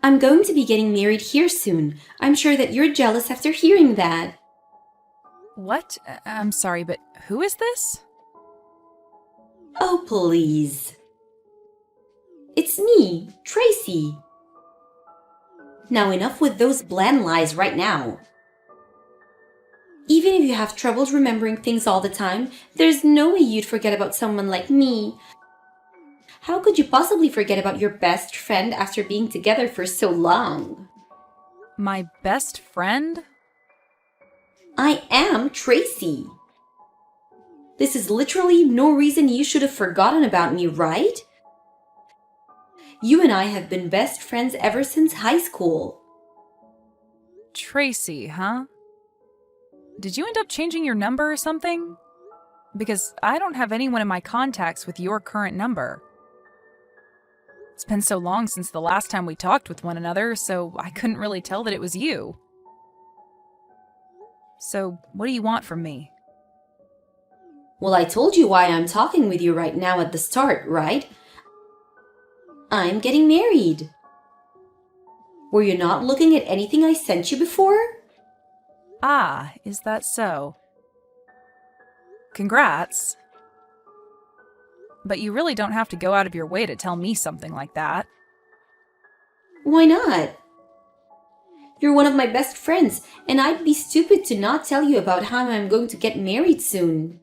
I'm going to be getting married here soon. I'm sure that you're jealous after hearing that. What? I'm sorry, but who is this? Oh, please. It's me, Tracy. Now enough with those bland lies right now. Even if you have troubles remembering things all the time, there's no way you'd forget about someone like me. How could you possibly forget about your best friend after being together for so long? My best friend? I am Tracy. This is literally no reason you should have forgotten about me, right? You and I have been best friends ever since high school. Tracy, huh? Did you end up changing your number or something? Because I don't have anyone in my contacts with your current number. It's been so long since the last time we talked with one another, so I couldn't really tell that it was you. So, what do you want from me? Well, I told you why I'm talking with you right now at the start, right? I'm getting married. Were you not looking at anything I sent you before? Ah, is that so? Congrats. But you really don't have to go out of your way to tell me something like that. Why not? You're one of my best friends, and I'd be stupid to not tell you about how I'm going to get married soon.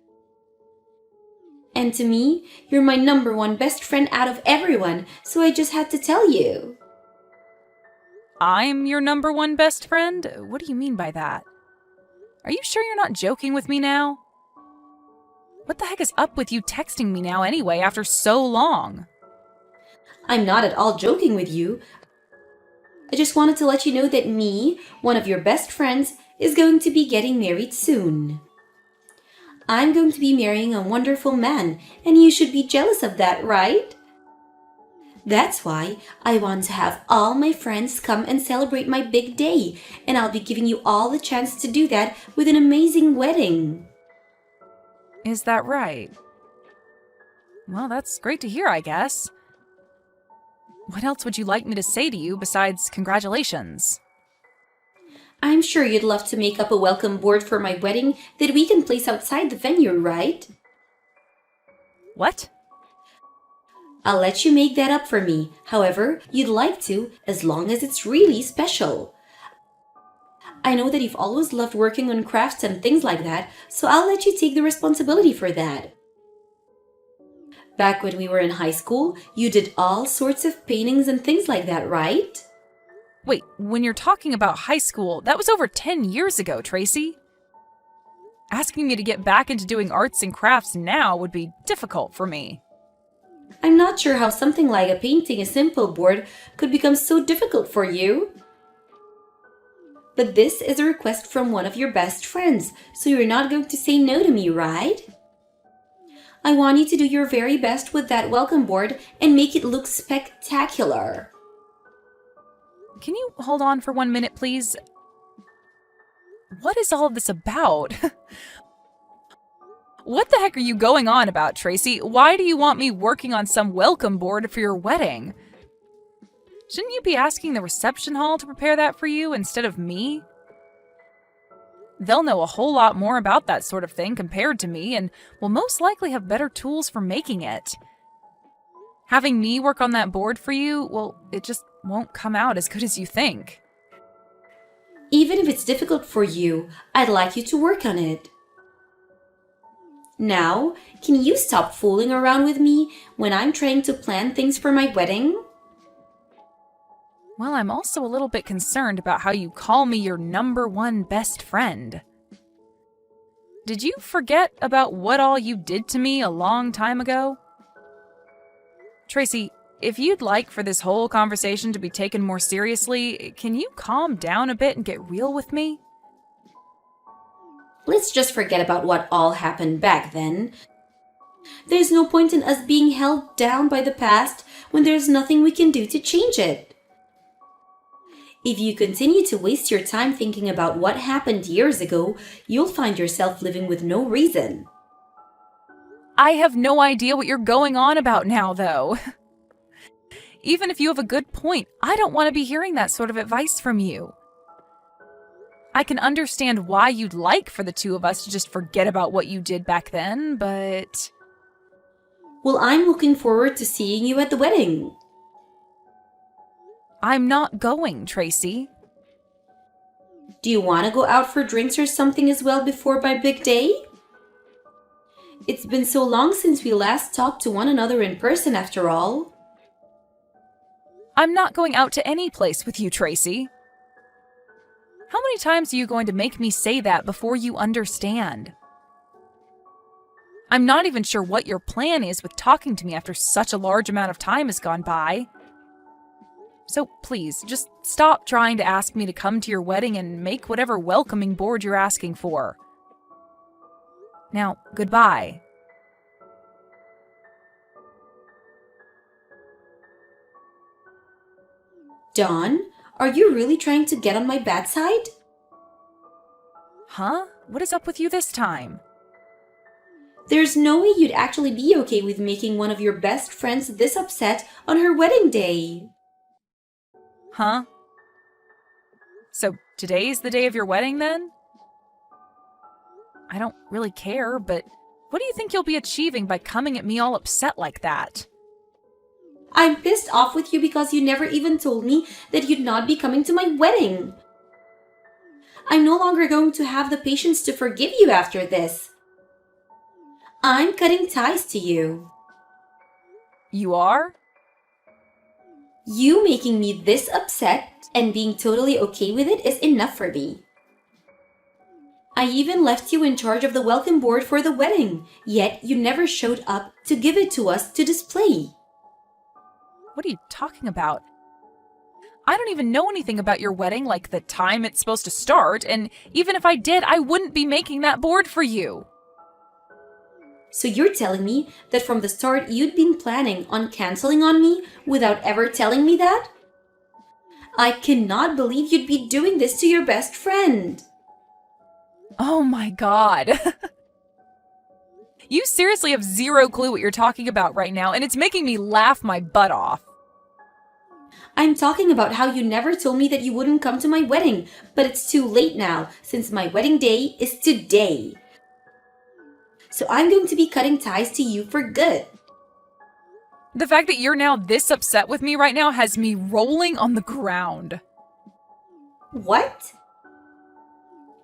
And to me, you're my number one best friend out of everyone, so I just had to tell you. I'm your number one best friend? What do you mean by that? Are you sure you're not joking with me now? What the heck is up with you texting me now anyway after so long? I'm not at all joking with you. I just wanted to let you know that me, one of your best friends, is going to be getting married soon. I'm going to be marrying a wonderful man, and you should be jealous of that, right? That's why I want to have all my friends come and celebrate my big day, and I'll be giving you all the chance to do that with an amazing wedding. Is that right? Well, that's great to hear, I guess. What else would you like me to say to you besides congratulations? I'm sure you'd love to make up a welcome board for my wedding that we can place outside the venue, right? What? I'll let you make that up for me, however you'd like to, as long as it's really special. I know that you've always loved working on crafts and things like that, so I'll let you take the responsibility for that. Back when we were in high school, you did all sorts of paintings and things like that, right? Wait, when you're talking about high school, that was over 10 years ago, Tracy. Asking me to get back into doing arts and crafts now would be difficult for me. I'm not sure how something like a painting a simple board could become so difficult for you. But this is a request from one of your best friends, so you're not going to say no to me, right? I want you to do your very best with that welcome board and make it look spectacular. Can you hold on for 1 minute, please? What is all of this about? What the heck are you going on about, Tracy? Why do you want me working on some welcome board for your wedding? Shouldn't you be asking the reception hall to prepare that for you instead of me? They'll know a whole lot more about that sort of thing compared to me and will most likely have better tools for making it. Having me work on that board for you, well, it just won't come out as good as you think. Even if it's difficult for you, I'd like you to work on it. Now, can you stop fooling around with me when I'm trying to plan things for my wedding? Well, I'm also a little bit concerned about how you call me your number one best friend. Did you forget about what all you did to me a long time ago? Tracy, if you'd like for this whole conversation to be taken more seriously, can you calm down a bit and get real with me? Let's just forget about what all happened back then. There's no point in us being held down by the past when there's nothing we can do to change it. If you continue to waste your time thinking about what happened years ago, you'll find yourself living with no reason. I have no idea what you're going on about now, though. Even if you have a good point, I don't want to be hearing that sort of advice from you. I can understand why you'd like for the two of us to just forget about what you did back then, but... Well, I'm looking forward to seeing you at the wedding. I'm not going, Tracy. Do you want to go out for drinks or something as well before my big day? It's been so long since we last talked to one another in person after all. I'm not going out to any place with you, Tracy. How many times are you going to make me say that before you understand? I'm not even sure what your plan is with talking to me after such a large amount of time has gone by. So please, just stop trying to ask me to come to your wedding and make whatever welcoming board you're asking for. Now, goodbye. Dawn, are you really trying to get on my bad side? Huh? What is up with you this time? There's no way you'd actually be okay with making one of your best friends this upset on her wedding day. Huh? So today's the day of your wedding then? I don't really care, but what do you think you'll be achieving by coming at me all upset like that? I'm pissed off with you because you never even told me that you'd not be coming to my wedding. I'm no longer going to have the patience to forgive you after this. I'm cutting ties to you. You are? You making me this upset and being totally okay with it is enough for me. I even left you in charge of the welcome board for the wedding, yet you never showed up to give it to us to display. What are you talking about? I don't even know anything about your wedding, like the time it's supposed to start, and even if I did, I wouldn't be making that board for you. So you're telling me that from the start you'd been planning on canceling on me without ever telling me that? I cannot believe you'd be doing this to your best friend. Oh my god. You seriously have zero clue what you're talking about right now, and it's making me laugh my butt off. I'm talking about how you never told me that you wouldn't come to my wedding, but it's too late now since my wedding day is today. So I'm going to be cutting ties to you for good. The fact that you're now this upset with me right now has me rolling on the ground. What?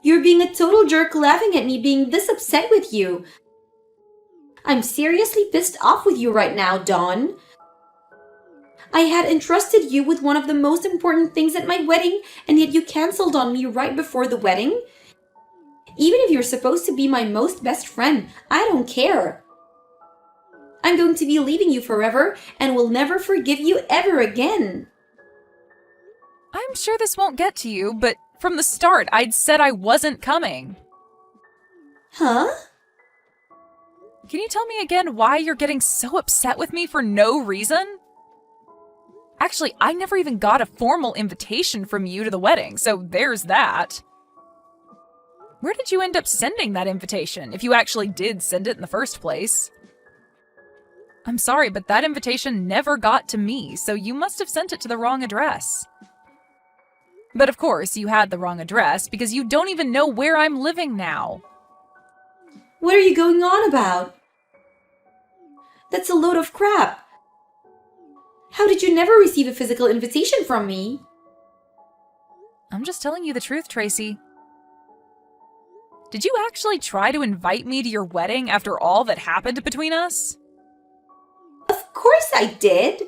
You're being a total jerk laughing at me being this upset with you. I'm seriously pissed off with you right now, Dawn. I had entrusted you with one of the most important things at my wedding, and yet you canceled on me right before the wedding. Even if you're supposed to be my most best friend, I don't care. I'm going to be leaving you forever and will never forgive you ever again. I'm sure this won't get to you, but from the start, I'd said I wasn't coming. Huh? Can you tell me again why you're getting so upset with me for no reason? Actually, I never even got a formal invitation from you to the wedding, so there's that. Where did you end up sending that invitation, if you actually did send it in the first place? I'm sorry, but that invitation never got to me, so you must have sent it to the wrong address. But of course, you had the wrong address because you don't even know where I'm living now. What are you going on about? That's a load of crap. How did you never receive a physical invitation from me? I'm just telling you the truth, Tracy. Did you actually try to invite me to your wedding after all that happened between us? Of course I did.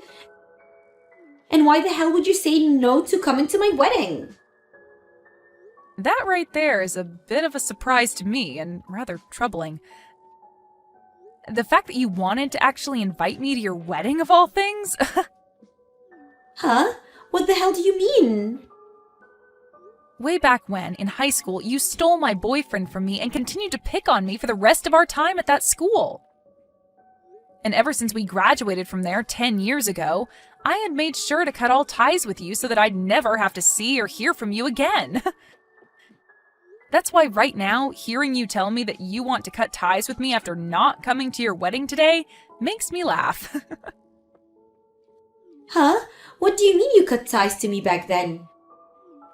And why the hell would you say no to coming to my wedding? That right there is a bit of a surprise to me and rather troubling. The fact that you wanted to actually invite me to your wedding of all things? Huh? What the hell do you mean? Way back when, in high school, you stole my boyfriend from me and continued to pick on me for the rest of our time at that school. And ever since we graduated from there 10 years ago, I had made sure to cut all ties with you so that I'd never have to see or hear from you again. That's why right now, hearing you tell me that you want to cut ties with me after not coming to your wedding today makes me laugh. Huh? What do you mean you cut ties to me back then?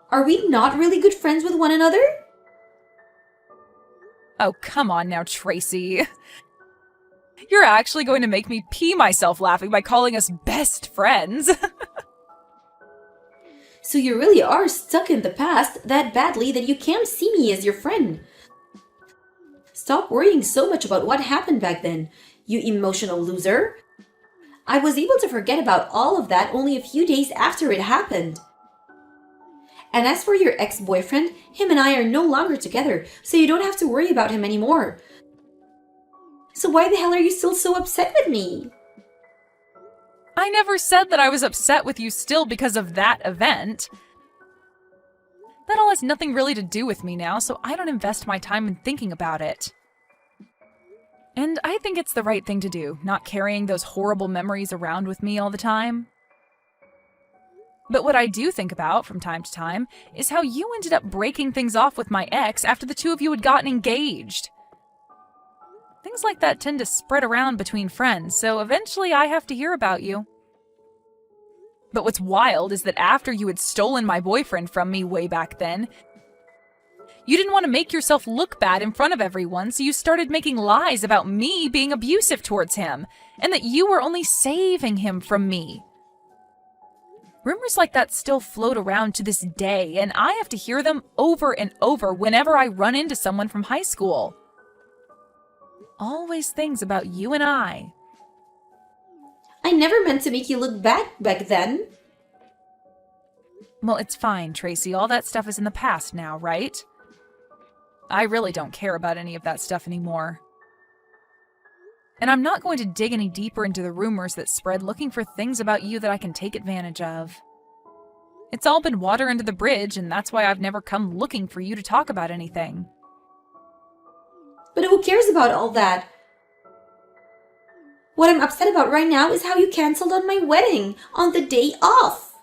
Are we not really good friends with one another? Oh, come on now, Tracy. You're actually going to make me pee myself laughing by calling us best friends. So you really are stuck in the past that badly that you can't see me as your friend. Stop worrying so much about what happened back then, you emotional loser. I was able to forget about all of that only a few days after it happened. And as for your ex-boyfriend, him and I are no longer together, so you don't have to worry about him anymore. So why the hell are you still so upset with me? I never said that I was upset with you still because of that event. That all has nothing really to do with me now, so I don't invest my time in thinking about it. And I think it's the right thing to do, not carrying those horrible memories around with me all the time. But what I do think about from time to time is how you ended up breaking things off with my ex after the two of you had gotten engaged. Things like that tend to spread around between friends, so eventually I have to hear about you. But what's wild is that after you had stolen my boyfriend from me way back then, you didn't want to make yourself look bad in front of everyone, so you started making lies about me being abusive towards him, and that you were only saving him from me. Rumors like that still float around to this day, and I have to hear them over and over whenever I run into someone from high school. Always things about you and I. I never meant to make you look bad back then. Well, it's fine, Tracy. All that stuff is in the past now, right? I really don't care about any of that stuff anymore. And I'm not going to dig any deeper into the rumors that spread looking for things about you that I can take advantage of. It's all been water under the bridge, and that's why I've never come looking for you to talk about anything. But who cares about all that? What I'm upset about right now is how you canceled on my wedding on the day off.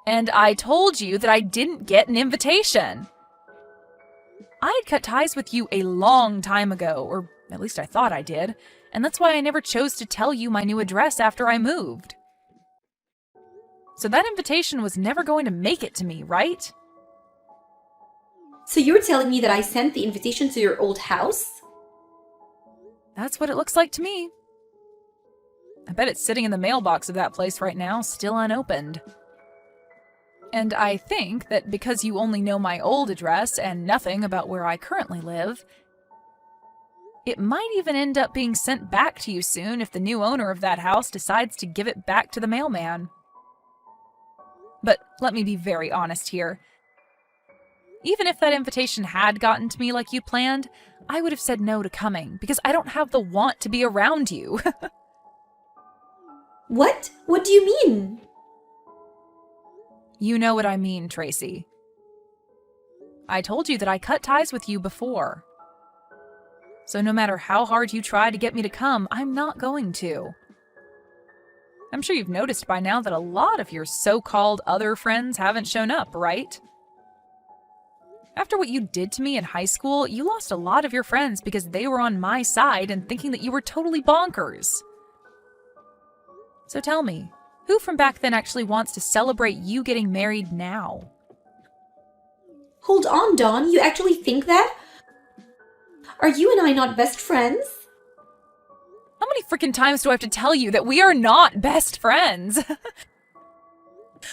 And I told you that I didn't get an invitation. I had cut ties with you a long time ago, or at least I thought I did, and that's why I never chose to tell you my new address after I moved. So that invitation was never going to make it to me, right? So you're telling me that I sent the invitation to your old house? That's what it looks like to me. I bet it's sitting in the mailbox of that place right now, still unopened. And I think that because you only know my old address and nothing about where I currently live, it might even end up being sent back to you soon if the new owner of that house decides to give it back to the mailman. But let me be very honest here. Even if that invitation had gotten to me like you planned, I would have said no to coming because I don't have the want to be around you. What? What do you mean? You know what I mean, Tracy. I told you that I cut ties with you before. So no matter how hard you try to get me to come, I'm not going to. I'm sure you've noticed by now that a lot of your so-called other friends haven't shown up, right? After what you did to me in high school, you lost a lot of your friends because they were on my side and thinking that you were totally bonkers. So tell me, who from back then actually wants to celebrate you getting married now? Hold on, Dawn. You actually think that? Are you and I not best friends? How many freaking times do I have to tell you that we are not best friends?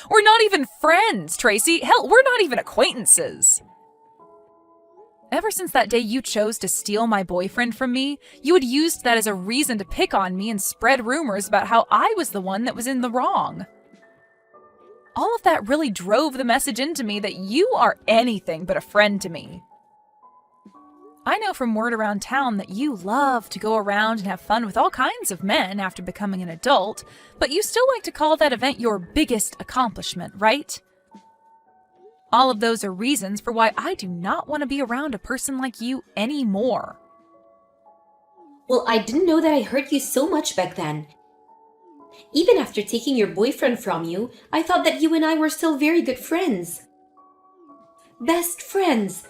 We're not even friends, Tracy. Hell, we're not even acquaintances. Ever since that day you chose to steal my boyfriend from me, you had used that as a reason to pick on me and spread rumors about how I was the one that was in the wrong. All of that really drove the message into me that you are anything but a friend to me. I know from word around town that you love to go around and have fun with all kinds of men after becoming an adult, but you still like to call that event your biggest accomplishment, right? All of those are reasons for why I do not want to be around a person like you anymore. Well, I didn't know that I hurt you so much back then. Even after taking your boyfriend from you, I thought that you and I were still very good friends. Best friends.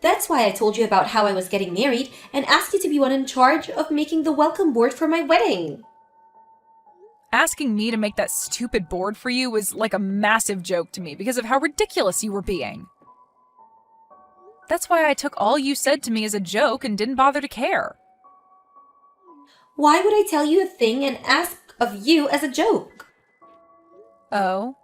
That's why I told you about how I was getting married and asked you to be one in charge of making the welcome board for my wedding. Asking me to make that stupid board for you was like a massive joke to me because of how ridiculous you were being. That's why I took all you said to me as a joke and didn't bother to care. Why would I tell you a thing and ask of you as a joke? Oh.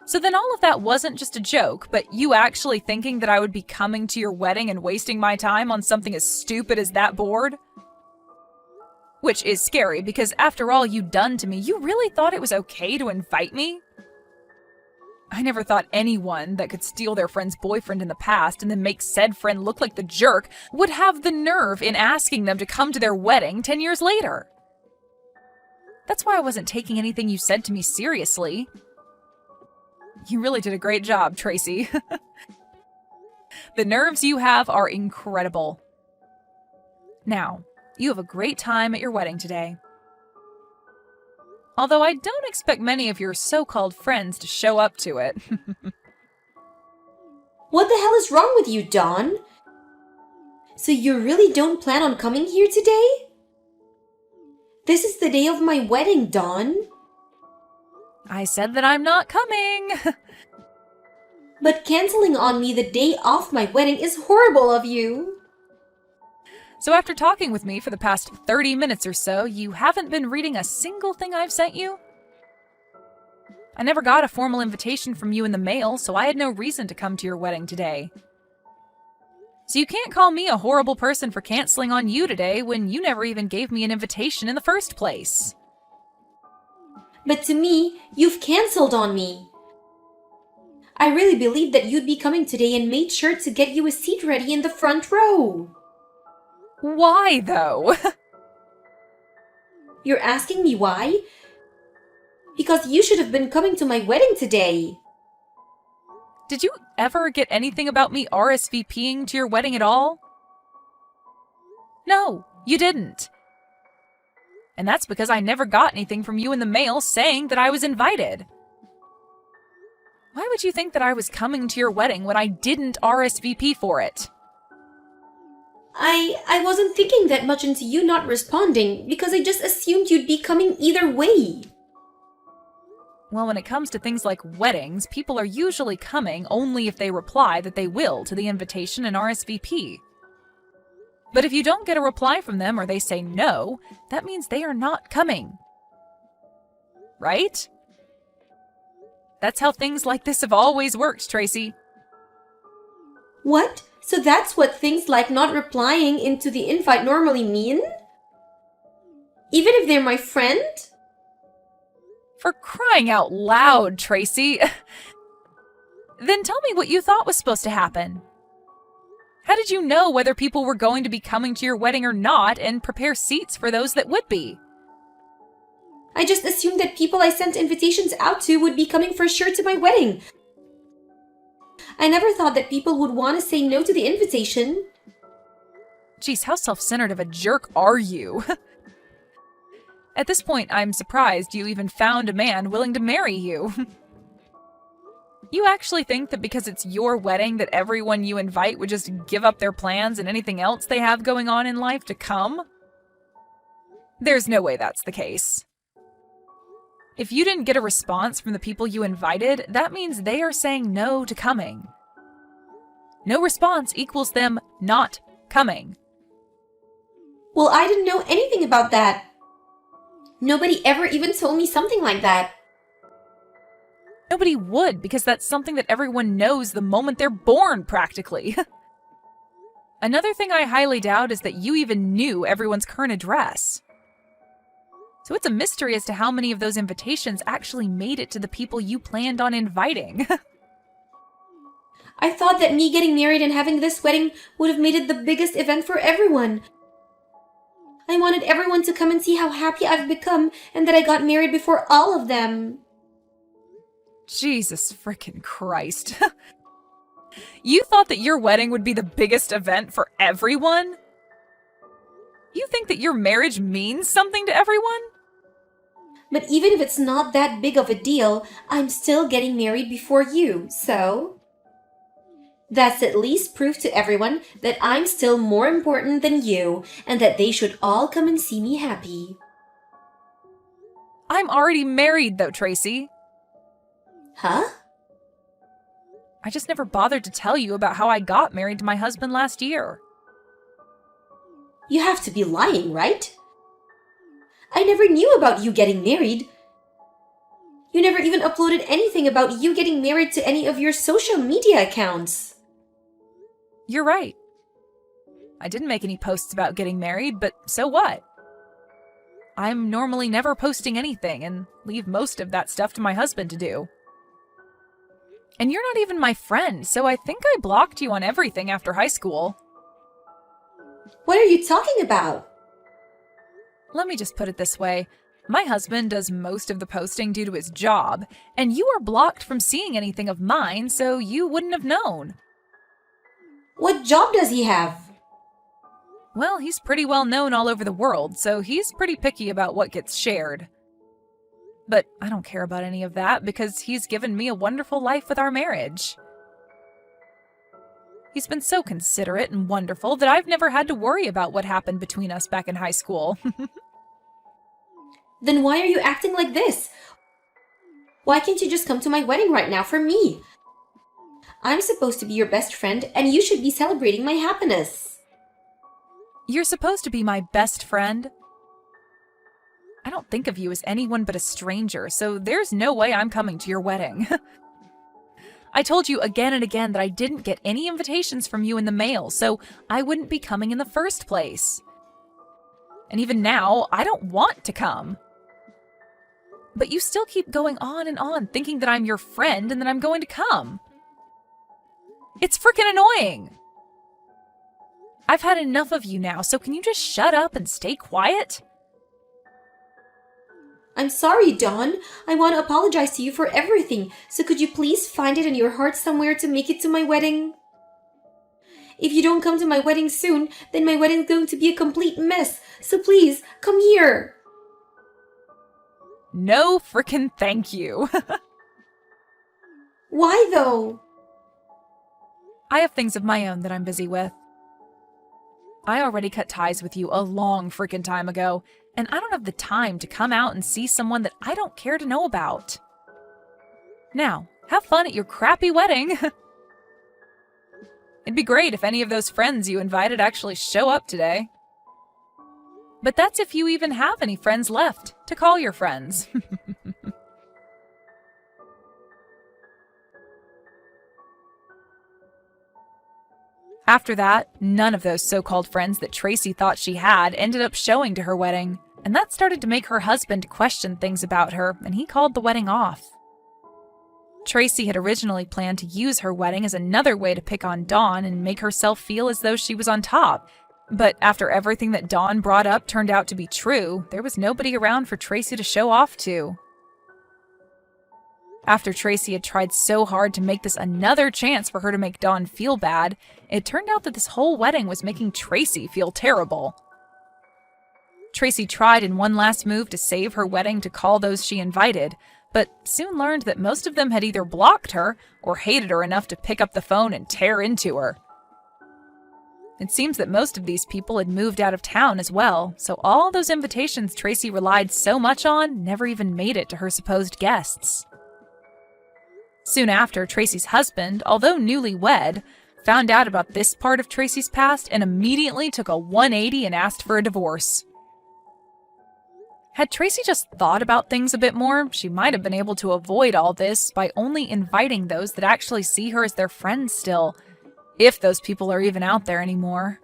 So then all of that wasn't just a joke, but you actually thinking that I would be coming to your wedding and wasting my time on something as stupid as that board? Which is scary, because after all you'd done to me, you really thought it was okay to invite me? I never thought anyone that could steal their friend's boyfriend in the past and then make said friend look like the jerk would have the nerve in asking them to come to their wedding 10 years later. That's why I wasn't taking anything you said to me seriously. You really did a great job, Tracy. The nerves you have are incredible. Now, you have a great time at your wedding today. Although I don't expect many of your so-called friends to show up to it. What the hell is wrong with you, Dawn? So you really don't plan on coming here today? This is the day of my wedding, Dawn. I said that I'm not coming. But canceling on me the day of my wedding is horrible of you. So after talking with me for the past 30 minutes or so, you haven't been reading a single thing I've sent you? I never got a formal invitation from you in the mail, so I had no reason to come to your wedding today. So you can't call me a horrible person for canceling on you today when you never even gave me an invitation in the first place. But to me, you've canceled on me. I really believed that you'd be coming today and made sure to get you a seat ready in the front row. Why, though? You're asking me why? Because you should have been coming to my wedding today. Did you ever get anything about me RSVPing to your wedding at all? No, you didn't. And that's because I never got anything from you in the mail saying that I was invited. Why would you think that I was coming to your wedding when I didn't RSVP for it? I wasn't thinking that much into you not responding because I just assumed you'd be coming either way. Well, when it comes to things like weddings, people are usually coming only if they reply that they will to the invitation and RSVP. But if you don't get a reply from them or they say no, that means they are not coming. Right? That's how things like this have always worked, Tracy. What? So that's what things like not replying into the invite normally mean? Even if they're my friend? For crying out loud, Tracy. Then tell me what you thought was supposed to happen. How did you know whether people were going to be coming to your wedding or not and prepare seats for those that would be? I just assumed that people I sent invitations out to would be coming for sure to my wedding. I never thought that people would want to say no to the invitation. Jeez, how self-centered of a jerk are you? At this point, I'm surprised you even found a man willing to marry you. You actually think that because it's your wedding that everyone you invite would just give up their plans and anything else they have going on in life to come? There's no way that's the case. If you didn't get a response from the people you invited, that means they are saying no to coming. No response equals them not coming. Well, I didn't know anything about that. Nobody ever even told me something like that. Nobody would, because that's something that everyone knows the moment they're born, practically. Another thing I highly doubt is that you even knew everyone's current address. So it's a mystery as to how many of those invitations actually made it to the people you planned on inviting. I thought that me getting married and having this wedding would have made it the biggest event for everyone. I wanted everyone to come and see how happy I've become and that I got married before all of them. Jesus frickin' Christ. You thought that your wedding would be the biggest event for everyone? You think that your marriage means something to everyone? But even if it's not that big of a deal, I'm still getting married before you, so... That's at least proof to everyone that I'm still more important than you and that they should all come and see me happy. I'm already married, though, Tracy. Huh? I just never bothered to tell you about how I got married to my husband last year. You have to be lying, right? I never knew about you getting married. You never even uploaded anything about you getting married to any of your social media accounts. You're right. I didn't make any posts about getting married, but so what? I'm normally never posting anything and leave most of that stuff to my husband to do. And you're not even my friend, so I think I blocked you on everything after high school. What are you talking about? Let me just put it this way. My husband does most of the posting due to his job, and you are blocked from seeing anything of mine, so you wouldn't have known. What job does he have? Well, he's pretty well known all over the world, so he's pretty picky about what gets shared. But I don't care about any of that because he's given me a wonderful life with our marriage. He's been so considerate and wonderful that I've never had to worry about what happened between us back in high school. Then why are you acting like this? Why can't you just come to my wedding right now for me? I'm supposed to be your best friend and you should be celebrating my happiness. You're supposed to be my best friend. I don't think of you as anyone but a stranger, so there's no way I'm coming to your wedding. I told you again and again that I didn't get any invitations from you in the mail, so I wouldn't be coming in the first place. And even now, I don't want to come. But you still keep going on and on, thinking that I'm your friend and that I'm going to come. It's freaking annoying. I've had enough of you now, so can you just shut up and stay quiet? I'm sorry, Dawn. I want to apologize to you for everything, so could you please find it in your heart somewhere to make it to my wedding? If you don't come to my wedding soon, then my wedding's going to be a complete mess, so please, come here. No frickin' thank you. Why though? I have things of my own that I'm busy with. I already cut ties with you a long frickin' time ago, and I don't have the time to come out and see someone that I don't care to know about. Now, have fun at your crappy wedding. It'd be great if any of those friends you invited actually show up today. But that's if you even have any friends left to call your friends. After that, none of those so-called friends that Tracy thought she had ended up showing to her wedding, and that started to make her husband question things about her, and he called the wedding off. Tracy had originally planned to use her wedding as another way to pick on Dawn and make herself feel as though she was on top, but after everything that Dawn brought up turned out to be true, there was nobody around for Tracy to show off to. After Tracy had tried so hard to make this another chance for her to make Dawn feel bad, it turned out that this whole wedding was making Tracy feel terrible. Tracy tried in one last move to save her wedding to call those she invited, but soon learned that most of them had either blocked her or hated her enough to pick up the phone and tear into her. It seems that most of these people had moved out of town as well, so all those invitations Tracy relied so much on never even made it to her supposed guests. Soon after, Tracy's husband, although newlywed, found out about this part of Tracy's past and immediately took a 180 and asked for a divorce. Had Tracy just thought about things a bit more, she might have been able to avoid all this by only inviting those that actually see her as their friends still, if those people are even out there anymore.